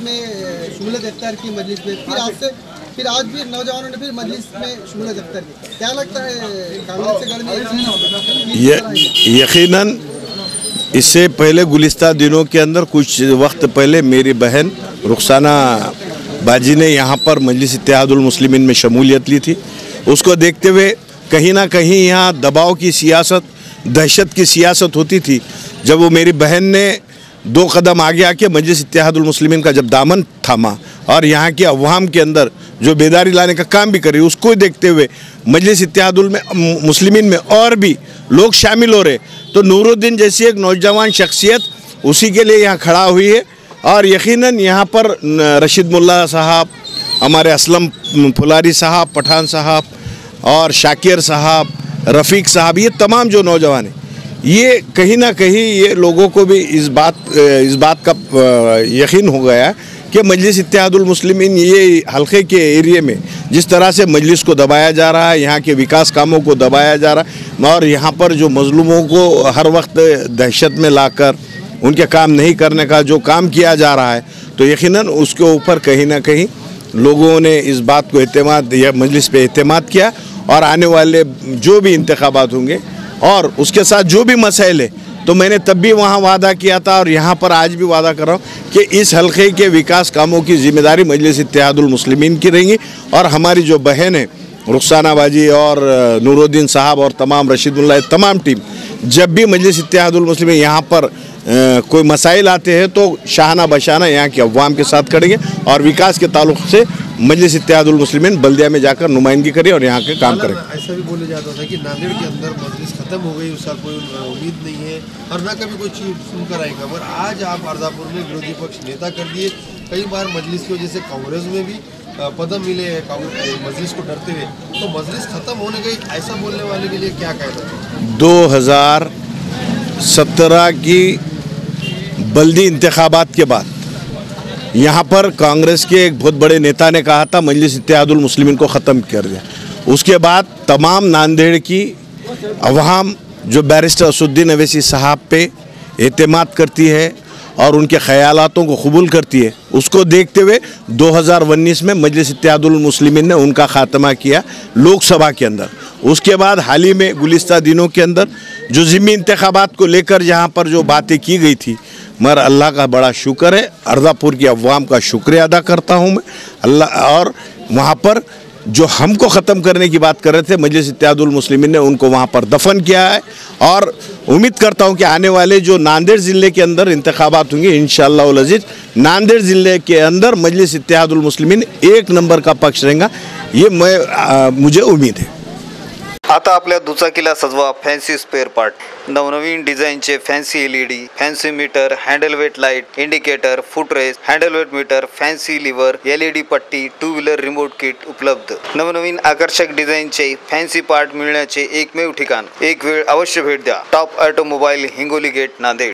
में शमूलियत इख्तियार की मजलिस में, फिर आज भी नौजवानों ने फिर मजलिस में शमूलियत इख्तियार की। क्या लगता है कांग्रेस से गठबंधन? यकीनन इससे पहले गुलिस्ता दिनों के अंदर कुछ वक्त पहले मेरी बहन रुखसाना बाजी ने यहाँ पर मजलिस इत्तेहादुल मुस्लिमीन में शमूलियत ली थी। उसको देखते हुए कहीं ना कहीं यहाँ दबाव की सियासत, दहशत की सियासत होती थी। जब वो मेरी बहन ने 2 कदम आगे आके मजलिस इत्तेहादुल मुस्लिमीन का जब दामन थामा और यहाँ की अवाम के अंदर जो बेदारी लाने का काम भी करी, उसको देखते हुए मजलिस इत्तेहादुल मुस्लिमीन में और भी लोग शामिल हो रहे, तो नूरुद्दीन जैसी एक नौजवान शख्सियत उसी के लिए यहाँ खड़ा हुई है। और यकीनन यहाँ पर रशीद मुल्ला साहब, हमारे असलम फुलारी साहब, पठान साहब और शाकिर साहब, रफ़ीक साहब, ये तमाम जो नौजवान हैं, ये कहीं ना कहीं ये लोगों को भी इस बात का यकीन हो गया कि मजलिस इत्तेहादुल मुस्लिमीन ये हल्के के एरिए में जिस तरह से मजलिस को दबाया जा रहा है, यहाँ के विकास कामों को दबाया जा रहा है और यहाँ पर जो मजलूमों को हर वक्त दहशत में लाकर उनके काम नहीं करने का जो काम किया जा रहा है, तो यकीनन उसके ऊपर कहीं ना कहीं लोगों ने इस बात को एतमाद या मजलिस पे एतमाद किया। और आने वाले जो भी इंतखाबात होंगे और उसके साथ जो भी मसाइल है, तो मैंने तब भी वहाँ वादा किया था और यहाँ पर आज भी वादा कर रहा हूँ कि इस हल्के के विकास कामों की जिम्मेदारी मजलिस इत्तेहादुल मुस्लिमीन की रहेंगी। और हमारी जो बहन है रुखसाना बाजी और नूरुद्दीन साहब और तमाम रशीदुल्लाह, तमाम टीम, जब भी मजलिस इत्तेहादुल मुस्लिमीन यहाँ पर कोई मसाइल आते हैं तो शाहाना बशाना यहाँ की अवाम के साथ खड़ेंगे और विकास के ताल्लुक़ से मजलिस इत्तेहादुल मुस्लिमीन बल्दिया में जाकर नुमाइंदगी करें और यहाँ के काम करें। ऐसा भी बोला जाता था कि नांदेड़ के अंदर मजलिस खत्म हो गई, उसका कोई उम्मीद नहीं है और ना कभी कोई चीज़ सुनकर आएगा, मगर आज आप अर्दापुर में विरोधी पक्ष नेता कर दिए। कई बार मजलिस की वजह से कांग्रेस में भी पदम मिले हैं मजलिस को डरते हुए, तो मजलिस खत्म होने गई ऐसा बोलने वाले के लिए क्या कहना? 2017 की बल्दी इंतखाबात के बाद यहाँ पर कांग्रेस के एक बहुत बड़े नेता ने कहा था मजलिस इत्तेहादुल मुस्लिमीन को ख़त्म कर दिया। उसके बाद तमाम नांदेड़ की अवाम जो बैरिस्टर असुद्दीन अवैसी साहब पे एतमाद करती है और उनके ख़यालातों को कबूल करती है, उसको देखते हुए 2019 में मजलिस इत्तेहादुल मुस्लिमीन ने उनका ख़ात्मा किया लोकसभा के अंदर। उसके बाद हाल ही में गुलिस्ता दिनों के अंदर जो ज़िम्मी इंतखाबात को लेकर जहाँ पर जो बातें की गई थी, मगर अल्लाह का बड़ा शुक्र है, अर्दापुर की अवाम का शुक्रिया अदा करता हूँ मैं अल्लाह। और वहाँ पर जो हमको ख़त्म करने की बात कर रहे थे मजलिस इत्तेहादुल मुस्लिमीन ने उनको वहाँ पर दफन किया है। और उम्मीद करता हूँ कि आने वाले जो नांदेड़ ज़िले के अंदर इंतखाबात होंगे, इंशाअल्लाह उल अज़ीज़ नांदेड़ ज़िले के अंदर मजलिस इत्तेहादुल मुस्लिमीन 1 नंबर का पक्ष रहेगा, ये मुझे उम्मीद है। आता आपल्या दुचाकीला सजवा फॅन्सी स्पेअर पार्ट, नवनवीन डिझाईनचे fancy LED, fancy meter, handle weight light, indicator, footrest, handle weight meter, fancy lever, LED पट्टी, 2 व्हीलर रिमोट किट उपलब्ध। नवनवीन आकर्षक डिझाईनचे फॅन्सी पार्ट मिळण्याचे एकमेव ठिकाण। एक वेळ अवश्य भेट द्या। Top automobile, Hingoli gate, Nanded.